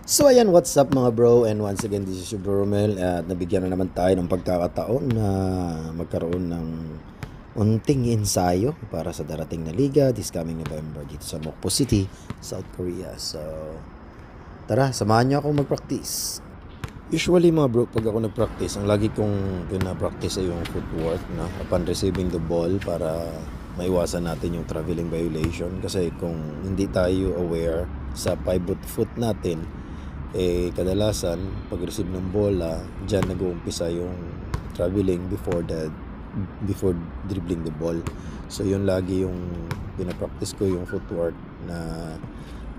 So ayan, what's up mga bro, and once again this is your bro Romel, at nabigyan na naman tayo ng pagkakataon na magkaroon ng unting ensayo para sa darating na liga this coming November dito sa Mokpo City, South Korea. So tara, samahan niyo ako mag-practice. Usually mga bro, pag ako nag-practice, ang lagi kong pina-practice ay yung footwork upon receiving the ball para maiwasan natin yung traveling violation. Kasi kung hindi tayo aware sa pivot foot natin, kadalasan pag-receive ng bola, dyan nag-uumpisa yung traveling before dribbling the ball. So yun lagi yung pinapractice ko, yung footwork na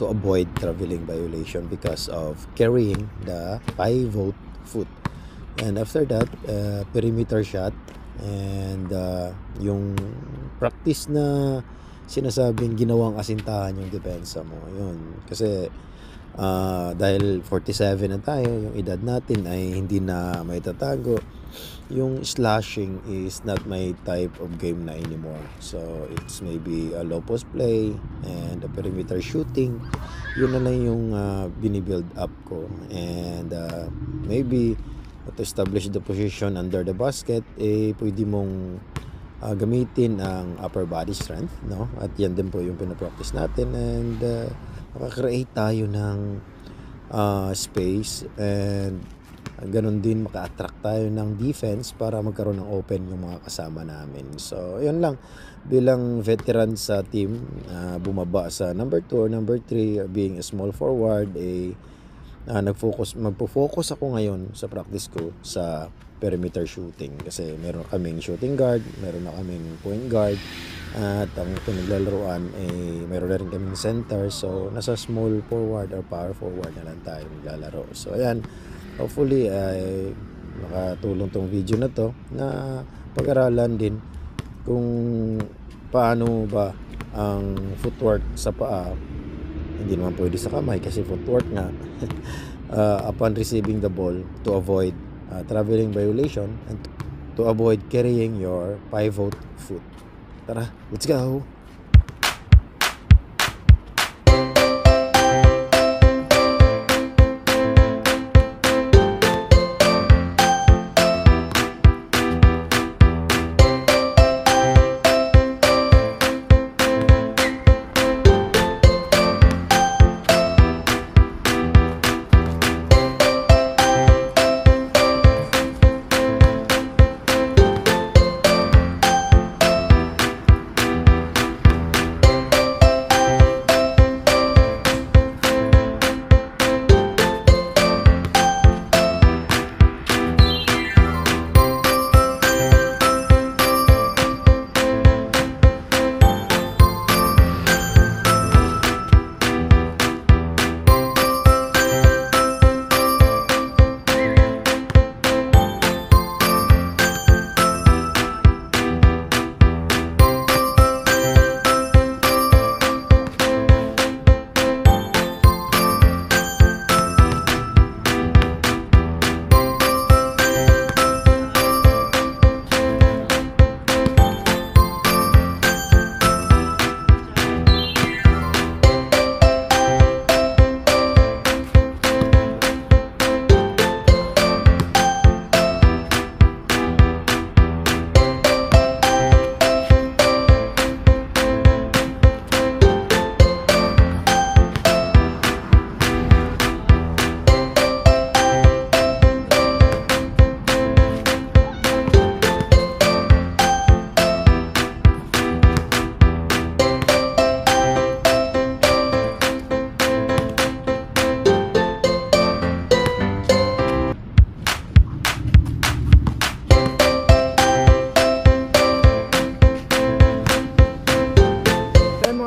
to avoid traveling violation because of carrying the pivot foot. And after that, perimeter shot and yung practice na sinasabing ginawang asintahan yung depensa mo. Yun. Kasi dahil 47 na tayo, yung edad natin ay hindi na may tatago. Yung slashing is not my type of game na anymore. So it's maybe a low post play and a perimeter shooting. Yun na lang yung binibuild up ko. And maybe to establish the position under the basket, pwede mong gamitin ang upper body strength, no? At yan din po yung pinapractice natin, and makakreate tayo ng space, and ganun din maka-attract tayo ng defense para magkaroon ng open yung mga kasama namin. So yun lang, bilang veteran sa team, bumaba sa number 2 or number 3, being a small forward, magpo-focus ako ngayon sa practice ko sa perimeter shooting, kasi meron kaming shooting guard, meron na kaming point guard, at ang pinaglalaroan meron na rin kaming center. So nasa small forward or power forward na lang tayo maglalaro. So ayan, hopefully ay makatulong tong video na to na pag-aralan din kung paano ba ang footwork sa paa. Hindi naman pwede sa kamay kasi footwork nga. Upon receiving the ball, to avoid traveling violation and to avoid carrying your pivot foot. Tara, let's go!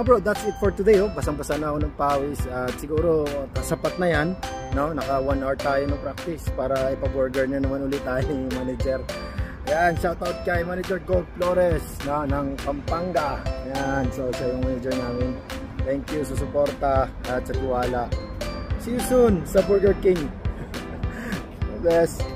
Bro, that's it for today. Basang-basa na ako ng pawis at siguro sapat na yan, no? Naka 1 hour tayo ng practice para ipa-burger na naman ulit tayo yung manager. Ayan, shoutout kay Manager Gold Flores ng Pampanga. Ayan, so siya yung manager namin. Thank you sa suporta at sa tiwala. See you soon sa Burger King. Bless.